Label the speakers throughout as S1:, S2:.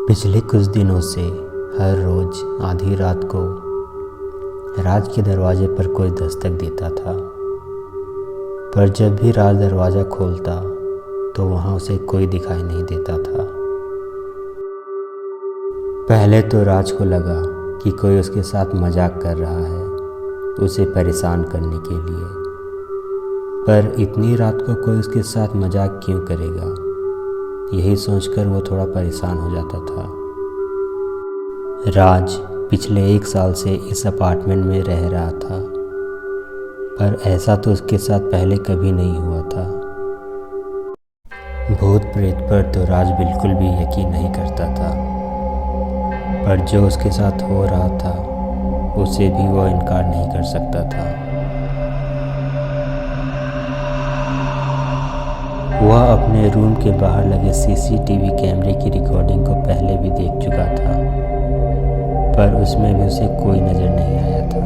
S1: पिछले कुछ दिनों से हर रोज़ आधी रात को राज के दरवाजे पर कोई दस्तक देता था। पर जब भी राज दरवाज़ा खोलता तो वहाँ उसे कोई दिखाई नहीं देता था। पहले तो राज को लगा कि कोई उसके साथ मजाक कर रहा है, उसे परेशान करने के लिए। पर इतनी रात को कोई उसके साथ मजाक क्यों करेगा, यही सोचकर वो थोड़ा परेशान हो जाता था। राज पिछले 1 साल से इस अपार्टमेंट में रह रहा था, पर ऐसा तो उसके साथ पहले कभी नहीं हुआ था। भूत प्रेत पर तो राज बिल्कुल भी यकीन नहीं करता था, पर जो उसके साथ हो रहा था उसे भी वो इनकार नहीं कर सकता था। वह अपने रूम के बाहर लगे सीसीटीवी कैमरे की रिकॉर्डिंग को पहले भी देख चुका था, पर उसमें भी उसे कोई नज़र नहीं आया था।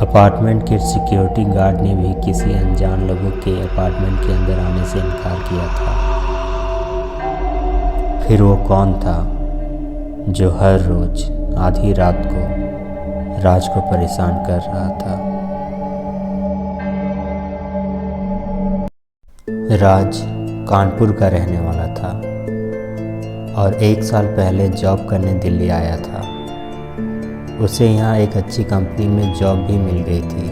S1: अपार्टमेंट के सिक्योरिटी गार्ड ने भी किसी अनजान लोगों के अपार्टमेंट के अंदर आने से इनकार किया था। फिर वो कौन था जो हर रोज़ आधी रात को राज को परेशान कर रहा था? राज कानपुर का रहने वाला था और 1 साल पहले जॉब करने दिल्ली आया था। उसे यहाँ एक अच्छी कंपनी में जॉब भी मिल गई थी,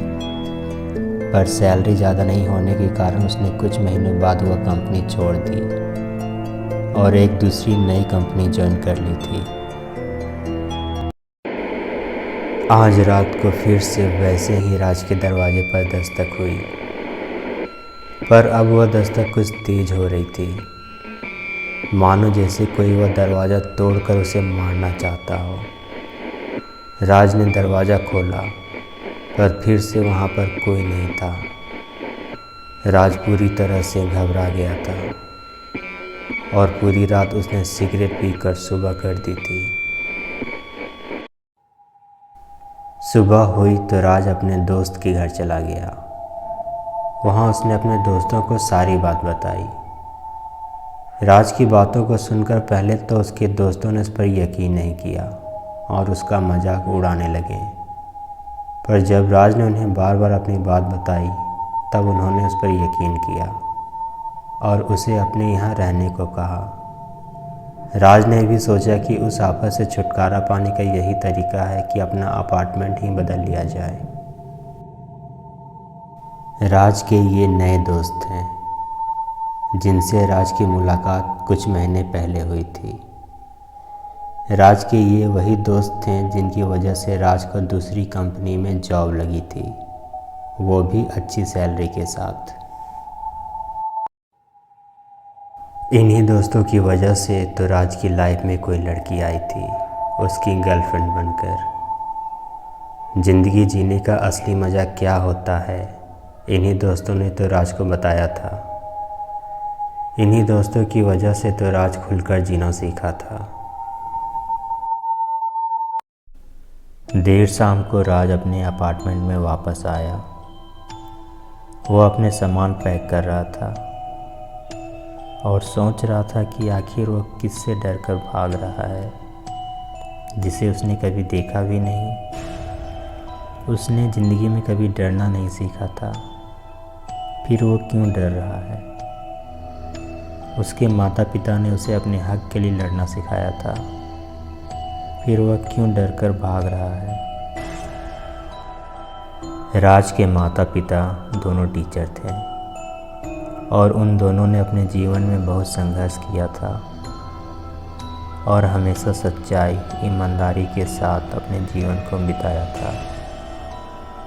S1: पर सैलरी ज़्यादा नहीं होने के कारण उसने कुछ महीनों बाद वह कंपनी छोड़ दी और एक दूसरी नई कंपनी ज्वाइन कर ली थी। आज रात को फिर से वैसे ही राज के दरवाजे पर दस्तक हुई, पर अब वह दस्तक कुछ तेज हो रही थी, मानो जैसे कोई वह दरवाज़ा तोड़कर उसे मारना चाहता हो। राज ने दरवाज़ा खोला, पर फिर से वहाँ पर कोई नहीं था। राज पूरी तरह से घबरा गया था और पूरी रात उसने सिगरेट पीकर सुबह कर दी थी। सुबह हुई तो राज अपने दोस्त के घर चला गया। वहाँ उसने अपने दोस्तों को सारी बात बताई। राज की बातों को सुनकर पहले तो उसके दोस्तों ने उस पर यकीन नहीं किया और उसका मजाक उड़ाने लगे, पर जब राज ने उन्हें बार बार अपनी बात बताई तब उन्होंने उस पर यकीन किया और उसे अपने यहाँ रहने को कहा। राज ने भी सोचा कि उस आफत से छुटकारा पाने का यही तरीका है कि अपना अपार्टमेंट ही बदल लिया जाए। राज के ये नए दोस्त हैं जिनसे राज की मुलाकात कुछ महीने पहले हुई थी। राज के ये वही दोस्त थे जिनकी वजह से राज को दूसरी कंपनी में जॉब लगी थी, वो भी अच्छी सैलरी के साथ। इन्हीं दोस्तों की वजह से तो राज की लाइफ में कोई लड़की आई थी, उसकी गर्लफ्रेंड बनकर। ज़िंदगी जीने का असली मज़ा क्या होता है, इन्हीं दोस्तों ने तो राज को बताया था। इन्हीं दोस्तों की वजह से तो राज खुलकर जीना सीखा था। देर शाम को राज अपने अपार्टमेंट में वापस आया। वो अपने सामान पैक कर रहा था और सोच रहा था कि आखिर वो किससे डरकर भाग रहा है, जिसे उसने कभी देखा भी नहीं। उसने ज़िंदगी में कभी डरना नहीं सीखा था, फिर वो क्यों डर रहा है? उसके माता पिता ने उसे अपने हक के लिए लड़ना सिखाया था, फिर वह क्यों डरकर भाग रहा है? राज के माता पिता दोनों टीचर थे और उन दोनों ने अपने जीवन में बहुत संघर्ष किया था और हमेशा सच्चाई, ईमानदारी के साथ अपने जीवन को बिताया था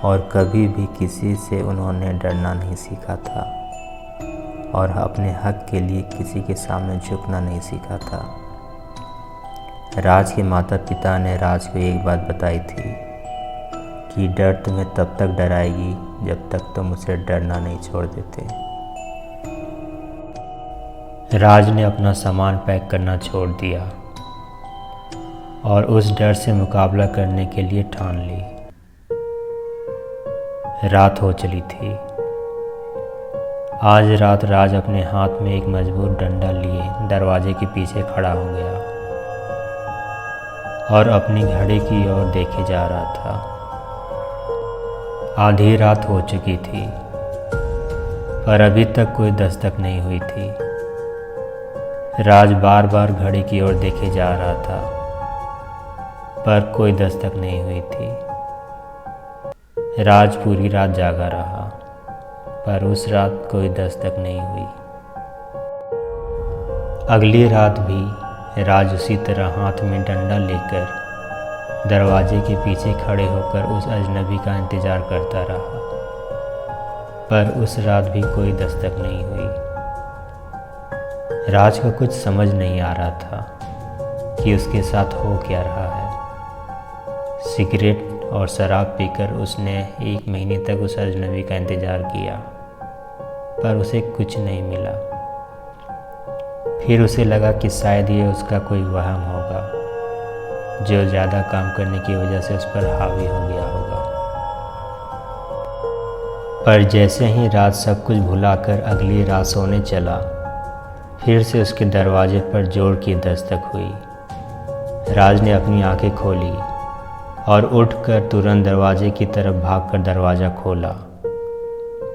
S1: और कभी भी किसी से उन्होंने डरना नहीं सीखा था और अपने हक के लिए किसी के सामने झुकना नहीं सीखा था। राज के माता पिता ने राज को एक बात बताई थी कि डर तुम्हें तब तक डराएगी जब तक तुम उसे डरना नहीं छोड़ देते। राज ने अपना सामान पैक करना छोड़ दिया और उस डर से मुकाबला करने के लिए ठान ली। रात हो चली थी आज रात राज अपने हाथ में एक मजबूत डंडा लिए दरवाजे के पीछे खड़ा हो गया और अपनी घड़ी की ओर देखे जा रहा था। आधी रात हो चुकी थी पर अभी तक कोई दस्तक नहीं हुई थी। राज बार बार घड़ी की ओर देखे जा रहा था पर कोई दस्तक नहीं हुई थी। राज पूरी रात जागा रहा पर उस रात कोई दस्तक नहीं हुई। अगली रात भी राज उसी तरह हाथ में डंडा लेकर दरवाजे के पीछे खड़े होकर उस अजनबी का इंतज़ार करता रहा पर उस रात भी कोई दस्तक नहीं हुई। राज को कुछ समझ नहीं आ रहा था कि उसके साथ हो क्या रहा है। सिगरेट और शराब पीकर उसने 1 महीने तक उस अजनबी का इंतज़ार किया पर उसे कुछ नहीं मिला। फिर उसे लगा कि शायद ये उसका कोई वहम होगा जो ज़्यादा काम करने की वजह से उस पर हावी हो गया होगा। पर जैसे ही रात सब कुछ भुलाकर अगली रात सोने चला, फिर से उसके दरवाजे पर जोर की दस्तक हुई। राज ने अपनी आंखें खोली और उठकर तुरंत दरवाजे की तरफ भागकर दरवाज़ा खोला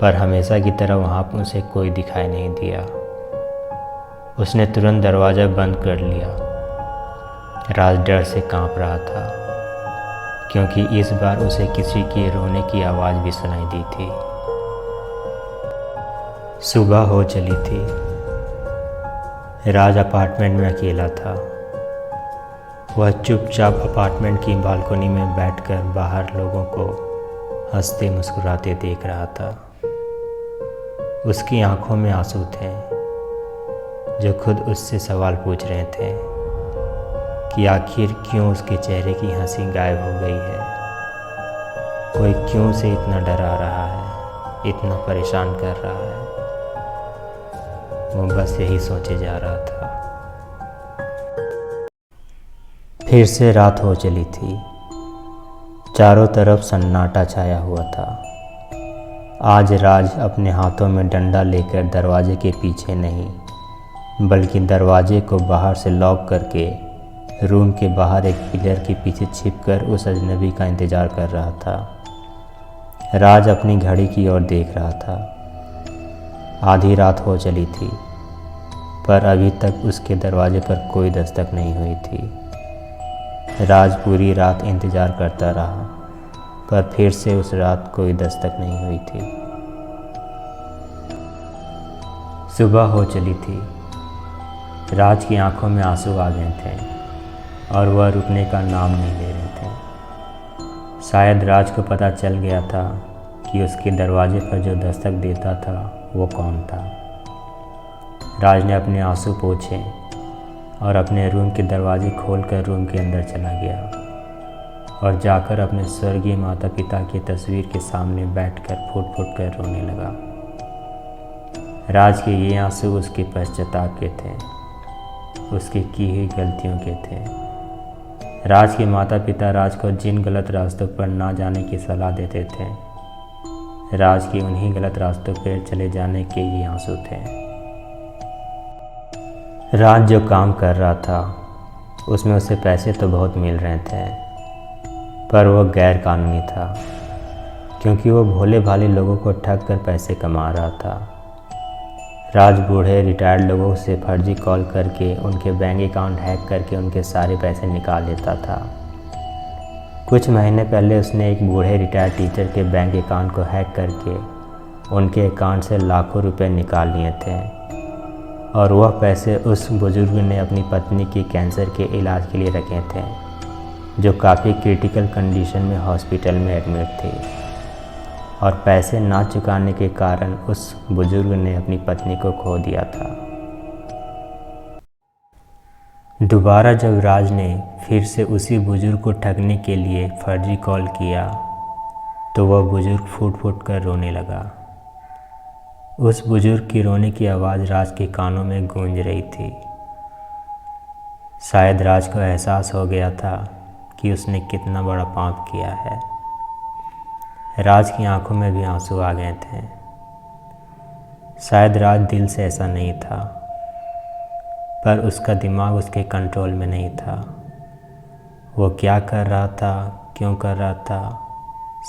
S1: पर हमेशा की तरह वहाँ पर उसे कोई दिखाई नहीं दिया। उसने तुरंत दरवाज़ा बंद कर लिया। राज डर से कांप रहा था क्योंकि इस बार उसे किसी के रोने की आवाज़ भी सुनाई दी थी। सुबह हो चली थी। राज अपार्टमेंट में अकेला था। वह चुपचाप अपार्टमेंट की बालकनी में बैठकर बाहर लोगों को हंसते मुस्कुराते देख रहा था। उसकी आंखों में आंसू थे जो खुद उससे सवाल पूछ रहे थे कि आखिर क्यों उसके चेहरे की हंसी गायब हो गई है। कोई क्यों उसे इतना डरा रहा है, इतना परेशान कर रहा है। वो बस यही सोचे जा रहा था। फिर से रात हो चली थी। चारों तरफ सन्नाटा छाया हुआ था। आज राज अपने हाथों में डंडा लेकर दरवाजे के पीछे नहीं बल्कि दरवाजे को बाहर से लॉक करके रूम के बाहर एक पिलर के पीछे छिपकर उस अजनबी का इंतज़ार कर रहा था। राज अपनी घड़ी की ओर देख रहा था। आधी रात हो चली थी पर अभी तक उसके दरवाजे पर कोई दस्तक नहीं हुई थी। राज पूरी रात इंतज़ार करता रहा पर फिर से उस रात कोई दस्तक नहीं हुई थी। सुबह हो चली थी। राज की आंखों में आंसू आ गए थे और वह रुकने का नाम नहीं ले रहे थे। शायद राज को पता चल गया था कि उसके दरवाजे पर जो दस्तक देता था वो कौन था। राज ने अपने आंसू पोंछे और अपने रूम के दरवाजे खोलकर रूम के अंदर चला गया और जाकर अपने स्वर्गीय माता पिता की तस्वीर के सामने बैठकर फुट फुट कर रोने लगा। राज के ये आंसू उसके पश्चाताप के थे, उसकी की हुई गलतियों के थे। राज के माता पिता राज को जिन गलत रास्तों पर ना जाने की सलाह देते थे, राज के उन्हीं गलत रास्तों पर चले जाने के ये आंसू थे। राज जो काम कर रहा था उसमें उसे पैसे तो बहुत मिल रहे थे पर वह गैर कानूनी था क्योंकि वो भोले भाले लोगों को ठग कर पैसे कमा रहा था। राज बूढ़े रिटायर्ड लोगों से फर्जी कॉल करके उनके बैंक अकाउंट हैक करके उनके सारे पैसे निकाल लेता था। कुछ महीने पहले उसने एक बूढ़े रिटायर्ड टीचर के बैंक अकाउंट को हैक करके उनके अकाउंट से लाखों रुपए निकाल लिए थे और वह पैसे उस बुजुर्ग ने अपनी पत्नी की कैंसर के इलाज के लिए रखे थे जो काफ़ी क्रिटिकल कंडीशन में हॉस्पिटल में एडमिट थी और पैसे ना चुकाने के कारण उस बुजुर्ग ने अपनी पत्नी को खो दिया था। दोबारा जब राज ने फिर से उसी बुजुर्ग को ठगने के लिए फर्जी कॉल किया तो वह बुजुर्ग फूट फूट कर रोने लगा। उस बुजुर्ग की रोने की आवाज़ राज के कानों में गूंज रही थी। शायद राज को एहसास हो गया था कि उसने कितना बड़ा पाप किया है। राज की आंखों में भी आंसू आ गए थे। शायद राज दिल से ऐसा नहीं था, पर उसका दिमाग उसके कंट्रोल में नहीं था। वो क्या कर रहा था, क्यों कर रहा था,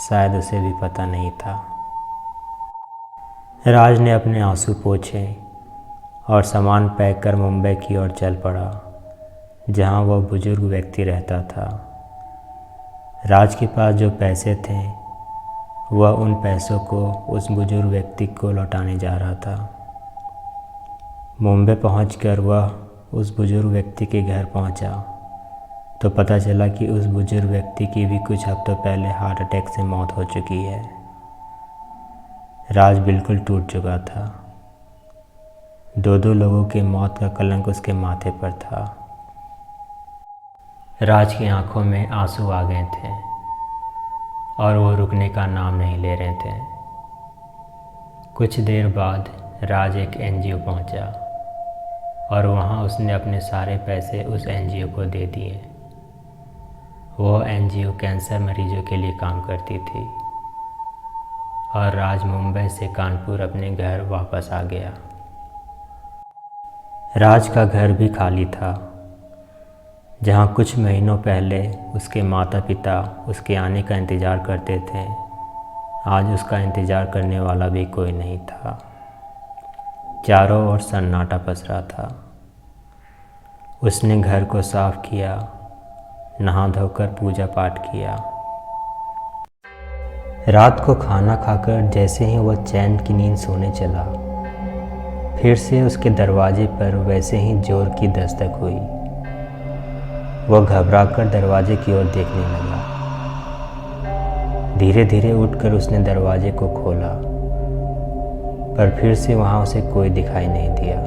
S1: शायद उसे भी पता नहीं था। राज ने अपने आंसू पोंछे और सामान पैक कर मुंबई की ओर चल पड़ा, जहां वह बुजुर्ग व्यक्ति रहता था। राज के पास जो पैसे थे वह उन पैसों को उस बुजुर्ग व्यक्ति को लौटाने जा रहा था। मुंबई पहुंचकर वह उस बुजुर्ग व्यक्ति के घर पहुंचा तो पता चला कि उस बुजुर्ग व्यक्ति की भी कुछ हफ्तों पहले हार्ट अटैक से मौत हो चुकी है। राज बिल्कुल टूट चुका था। दो लोगों की मौत का कलंक उसके माथे पर था। राज की आंखों में आंसू आ गए थे और वो रुकने का नाम नहीं ले रहे थे। कुछ देर बाद राज एक एनजीओ पहुंचा और वहां उसने अपने सारे पैसे उस एनजीओ को दे दिए। वो एनजीओ कैंसर मरीजों के लिए काम करती थी और राज मुंबई से कानपुर अपने घर वापस आ गया। राज का घर भी खाली था। जहाँ कुछ महीनों पहले उसके माता पिता उसके आने का इंतज़ार करते थे, आज उसका इंतज़ार करने वाला भी कोई नहीं था। चारों ओर सन्नाटा पसरा था। उसने घर को साफ किया, नहा धोकर पूजा पाठ किया। रात को खाना खाकर जैसे ही वह चैन की नींद सोने चला, फिर से उसके दरवाजे पर वैसे ही जोर की दस्तक हुई। वह घबराकर दरवाजे की ओर देखने लगा। धीरे धीरे उठकर उसने दरवाजे को खोला, पर फिर से वहां उसे कोई दिखाई नहीं दिया।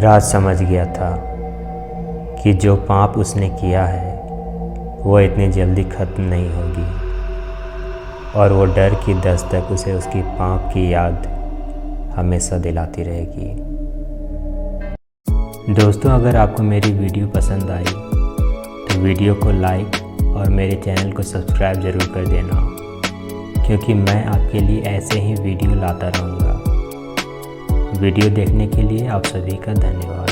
S1: राज समझ गया था कि जो पाप उसने किया है वह इतनी जल्दी खत्म नहीं होगी और वो डर की दस्तक उसे उसकी पाप की याद हमेशा दिलाती रहेगी। दोस्तों, अगर आपको मेरी वीडियो पसंद आई तो वीडियो को लाइक और मेरे चैनल को सब्सक्राइब ज़रूर कर देना, क्योंकि मैं आपके लिए ऐसे ही वीडियो लाता रहूँगा। वीडियो देखने के लिए आप सभी का धन्यवाद।